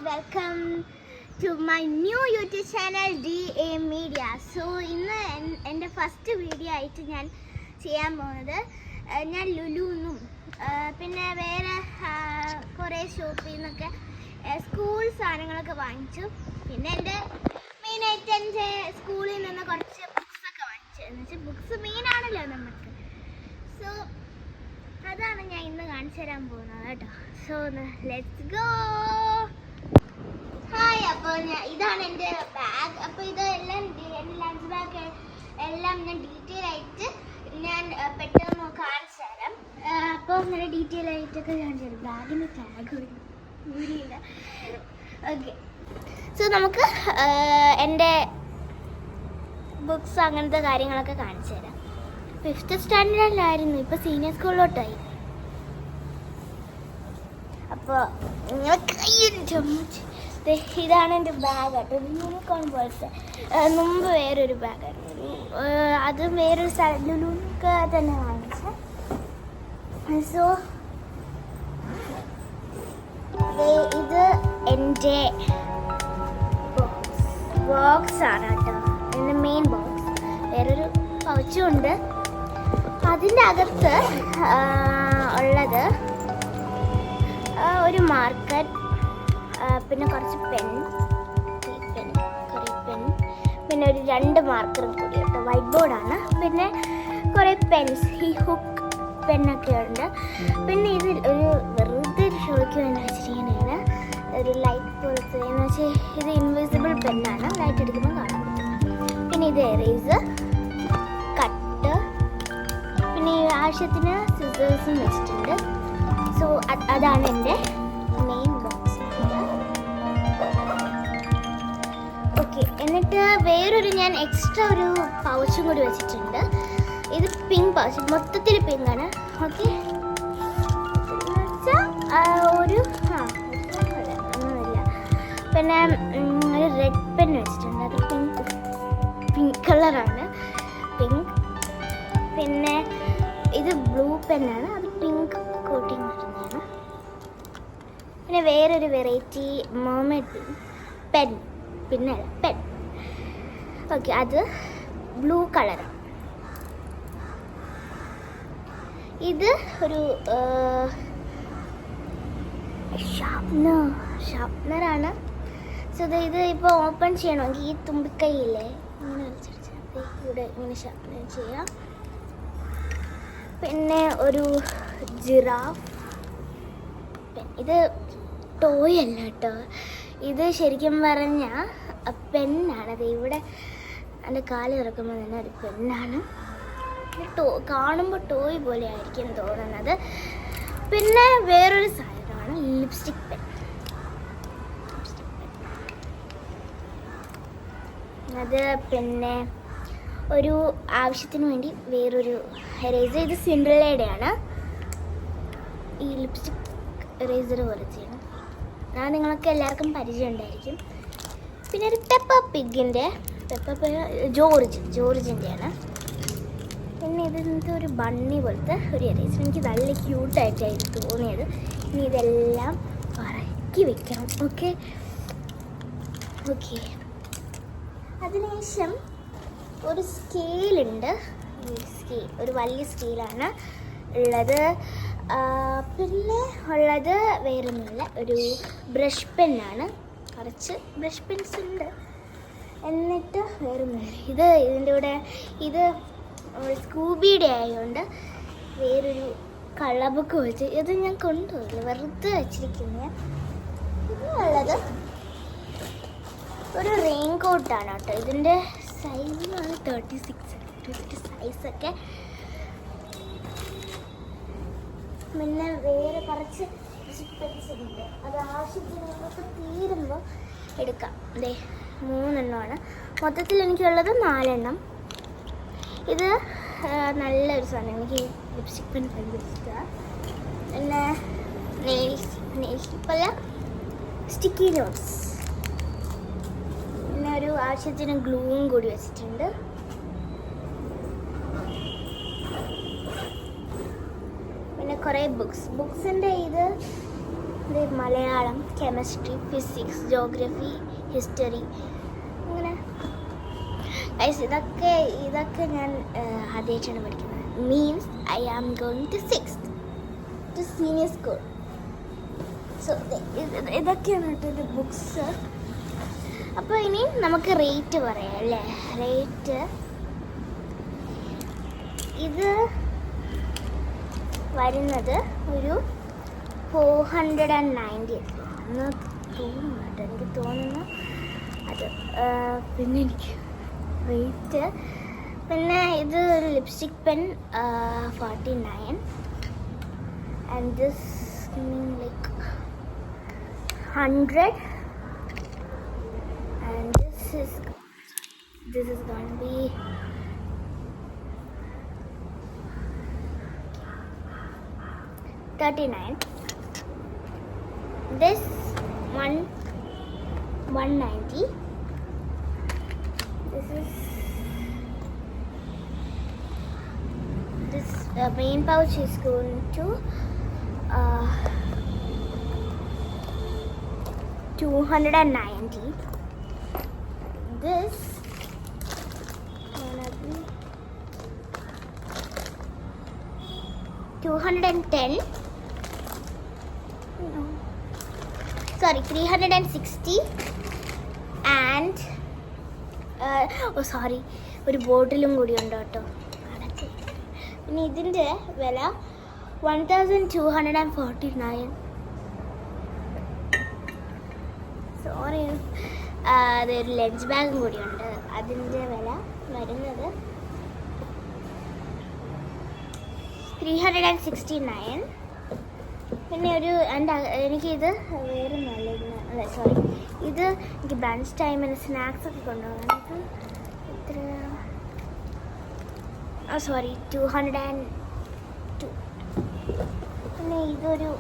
welcome to my new YouTube channel DA Media. So ഇന്ന് എൻ്റെ first video ആയിട്ട് ഞാൻ ചെയ്യാൻ പോകുന്നത് ഞാൻ ലുലുന്നും പിന്നെ വേറെ കുറേ ഷോപ്പിൽ നിന്നൊക്കെ സ്കൂൾ സാധനങ്ങളൊക്കെ വാങ്ങിച്ചു. പിന്നെ എൻ്റെ മെയിനായിട്ട് എൻ്റെ സ്കൂളിൽ നിന്ന് കുറച്ച് ബുക്സൊക്കെ വാങ്ങിച്ചു. എന്ന് വെച്ചാൽ ബുക്സ് മെയിനാണല്ലോ നമുക്ക്. സോ അതാണ് ഞാൻ ഇന്ന് കാണിച്ചു തരാൻ പോകുന്നത് കേട്ടോ. So let's go. ഹായ്, അപ്പോൾ ഇതാണ് എൻ്റെ ബാഗ്. അപ്പോൾ ഇത് എല്ലാം എൻ്റെ ലഞ്ച് ബാഗ് എല്ലാം ഞാൻ ഡീറ്റെയിൽ ആയിട്ട് ഞാൻ പെട്ടെന്ന് കാണിച്ചു തരാം. അപ്പോൾ നല്ല ഡീറ്റെയിൽ ആയിട്ടൊക്കെ കാണിച്ചു തരാം. ബാഗിൻ്റെ ടാഗ് വീടില്ല. ഓക്കെ, സോ നമുക്ക് എൻ്റെ ബുക്സ് അങ്ങനത്തെ കാര്യങ്ങളൊക്കെ കാണിച്ചു തരാം. 5th സ്റ്റാൻഡേർഡിലായിരുന്നു, ഇപ്പോൾ സീനിയർ സ്കൂളിലോട്ടായി. അപ്പോൾ ഇതാണ് എൻ്റെ ബാഗ് കേട്ടോ. ഒരു യൂണിക്കോൺ പോലത്തെ. മുമ്പ് വേറൊരു ബാഗായിരുന്നു, അതും വേറൊരു സ്ഥലത്തിലൊക്കെ തന്നെ വാങ്ങിച്ചത്. സോ ഇത് എൻ്റെ ബോക്സ് ആണ് കേട്ടോ, എൻ്റെ മെയിൻ ബോക്സ്. വേറൊരു പൗച്ചും ഉണ്ട്. അതിൻ്റെ അകത്ത് ഉള്ളത് ഒരു മാർക്കർ, പിന്നെ കുറച്ച് പെൻ, പിന്നെ ഒരു 2 മാർക്കറും കൂടി കേട്ടോ. വൈറ്റ് ബോർഡാണ്. പിന്നെ കുറേ പെൻസ്, ഈ ഹുക്ക് പെന്നൊക്കെ ഉണ്ട്. പിന്നെ ഇത് ഒരു വെറുതെ ഒരു ഷോയ്ക്ക് വേണ്ടി വെച്ചിരിക്കുന്നതാണ്. ഒരു ലൈറ്റ് പോലത്തെ എന്ന് വെച്ചാൽ ഇത് ഇൻവിസിബിൾ പെന്നാണ്, ലൈറ്റ് എടുക്കുമ്പോൾ കാണാൻ പറ്റും. പിന്നെ ഇത് എറേസർ, കട്ട്, പിന്നെ ഈ ആവശ്യത്തിന് സിസേഴ്സും വെച്ചിട്ടുണ്ട്. സോ അതാണ് എൻ്റെ മെയിൻ ബോക്സ്. ഓക്കെ, എന്നിട്ട് വേറൊരു ഞാൻ എക്സ്ട്രാ ഒരു പൗച്ചും കൂടി വെച്ചിട്ടുണ്ട്. ഇത് പിങ്ക് പൗച്ച്, മൊത്തത്തിൽ പിങ്കാണ്. ഓക്കെ, ഒരു ഒന്നുമില്ല. പിന്നെ ഒരു റെഡ് പെൻ വെച്ചിട്ടുണ്ട്. അത് പിങ്ക് കളറാണ്, പിങ്ക്. പിന്നെ ഇത് ബ്ലൂ പെന്നാണ്, അത് പിങ്ക് കോട്ടിങ് വരുന്നതാണ്. പിന്നെ വേറൊരു വെറൈറ്റി മെർമെയ്ഡ് പെൻ, പിന്നെ പെൻ. ഓക്കെ, അത് ബ്ലൂ കളറാണ്. ഇത് ഒരു ഷാർപ്നറാണ്. സോ ഇത് ഇപ്പോൾ ഓപ്പൺ ചെയ്യണമെങ്കിൽ ഈ തുമ്പിക്കൈയില്ലേ ഇങ്ങനെ വലിച്ചടിച്ചാൽ ഇവിടെ ഇങ്ങനെ ഷാർപ്നർ ചെയ്യാം. പിന്നെ ഒരു ജിറാഫ് പെൻ. ഇത് ടോയ് അല്ല കേട്ടോ, ഇത് ശരിക്കും പറഞ്ഞാൽ പെന്നാണ്. അത് ഇവിടെ എൻ്റെ കാല് ഇറക്കുമ്പോൾ തന്നെ ഒരു പെന്നാണ്. കാണുമ്പോൾ ടോയ് പോലെ ആയിരിക്കും തോന്നുന്നത്. പിന്നെ വേറൊരു സാധനമാണ് ലിപ്സ്റ്റിക് പെൻ. അത് പിന്നെ ഒരു ആവശ്യത്തിന് വേണ്ടി വേറൊരു എറേസർ. ഇത് സിൻഡ്രല്ലയുടെയാണ്. ഈ ലിപ്സ്റ്റിക് എറേസർ പോലെ ചെയ്യണം. അത് നിങ്ങൾക്ക് എല്ലാവർക്കും പരിചയം ഉണ്ടായിരിക്കും. പിന്നെ ഒരു പെപ്പ ജോർജിൻ്റെയാണ്. പിന്നെ ഇതിൻ്റെ ഒരു ബണ്ണി പോലത്തെ ഒരു എറേസർ. എനിക്ക് നല്ല ക്യൂട്ടായിട്ടായിരുന്നു തോന്നിയത്. ഇനി ഇതെല്ലാം പറക്കി വെക്കണം. ഓക്കെ, അതിനുശേഷം ഒരു സ്കെയിലുണ്ട്. ഒരു വലിയ സ്കെയിലാണ് ഉള്ളത്. പിന്നെ ഉള്ളത് വേറൊന്നുമില്ല, ഒരു ബ്രഷ് പെന്നാണ്. കുറച്ച് ബ്രഷ് പെൻസ് ഉണ്ട്. എന്നിട്ട് വേറൊന്നുമില്ല. ഇതിൻ്റെ കൂടെ ഇത് സ്കൂബിയുടെ ആയതുകൊണ്ട് വേറൊരു കളർ ബുക്ക് വെച്ച് ഇത് ഞാൻ കൊണ്ടുപോയില്ല, വെറുതെ വെച്ചിരിക്കുന്നത്. ഇതുള്ളത് ഒരു റെയിൻ കോട്ടാണ് കേട്ടോ. ഇതിൻ്റെ സൈസാണ് 36 സൈസൊക്കെ. പിന്നെ വേറെ കുറച്ച് പെൻസിലുണ്ട്. അത് ആവശ്യത്തിന് നമുക്ക് തീരുമ്പോൾ എടുക്കാം. അതെ, 3 എണ്ണമാണ് മൊത്തത്തിൽ എനിക്കുള്ളത്. 4 എണ്ണം. ഇത് നല്ലൊരു സാധനം, എനിക്ക് ലിപ്സ്റ്റിക് പെൻ ഭയങ്കര ഇഷ്ടമാണ്. പിന്നെ നെയിൽ സ്റ്റിപ്പല്ല, സ്റ്റിക്കി നോട്ട്സ്. പിന്നെ ഒരു ആവശ്യത്തിന് ഗ്ലൂവും കൂടി വെച്ചിട്ടുണ്ട്. പിന്നെ കുറേ ബുക്സിൻ്റെ ഇത് ഇത് Malayalam, chemistry, physics, geography, history, അങ്ങനെ ഇതൊക്കെ ഞാൻ ആദ്യമായിട്ടാണ് പഠിക്കുന്നത്. Means I am going to 6th to senior school. So ഇതൊക്കെയാണ് കേട്ടോ എൻ്റെ ബുക്സ്. അപ്പോൾ ഇനി നമുക്ക് റേറ്റ് പറയാം അല്ലേ. റേറ്റ് ഇത് വരുന്നത് ഒരു 490 എന്ന് തോന്നുന്നുണ്ട്, എനിക്ക് തോന്നുന്നു അത്. പിന്നെ എനിക്ക് റേറ്റ്, പിന്നെ ഇത് ഒരു lipstick pen 49 and this like 100 and this is going to be 39. This 190. This main pouch is going to 290. This 210. No. Sorry, 360. And sorry, ഒരു ബോട്ടിലും കൂടി ഉണ്ട് കേട്ടോ. പിന്നെ ഇതിൻ്റെ വില 1249. സോറി, അതൊരു ലഞ്ച് ബാഗും കൂടിയുണ്ട്. അതിൻ്റെ വില വരുന്നത് 369. പിന്നെ എനിക്കിത് വേറെ നല്ല സോറി, ഇത് എനിക്ക് ബ്രഞ്ച് ടൈമിന് സ്നാക്സൊക്കെ കൊണ്ടുപോകാൻ എത്ര സോറി 202. പിന്നെ ഇതൊരു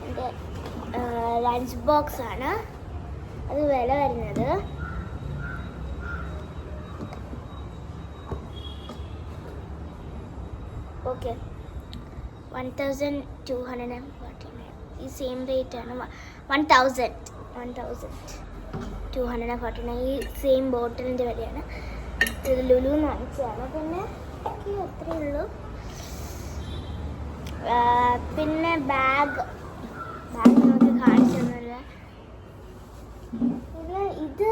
എൻ്റെ ലഞ്ച് ബോക്സ് ആണ്. അത് വില വരുന്നത് ഓക്കെ 1249. ഈ സെയിം റേറ്റ് ആണ്. 1249 ഈ സെയിം ബോട്ടിലിൻ്റെ വിലയാണ്. ഇത് ലുലുന്ന് വാങ്ങിച്ചതാണ്. പിന്നെ അത്രയേ ഉള്ളൂ. പിന്നെ ബാഗ് നമുക്ക് കാണിച്ചൊന്നുമില്ല. പിന്നെ ഇത്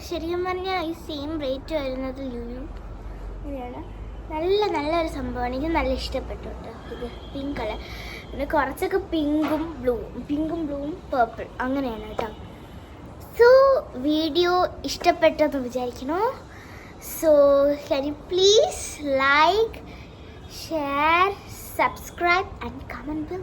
ശരിക്കും പറഞ്ഞാൽ ഈ സെയിം റേറ്റ് വരുന്നത് ലുലു ഇങ്ങനെയാണ്. നല്ലൊരു സംഭവമാണ്. എനിക്ക് നല്ല ഇഷ്ടപ്പെട്ടു കേട്ടോ. ഇത് പിങ്ക് കളർ, പിന്നെ കുറച്ചൊക്കെ പിങ്കും ബ്ലൂവും പേർപ്പിൾ അങ്ങനെയാണ് കേട്ടോ. സോ വീഡിയോ ഇഷ്ടപ്പെട്ടെന്ന് വിചാരിക്കുന്നു. So can you please like, share, subscribe and comment below.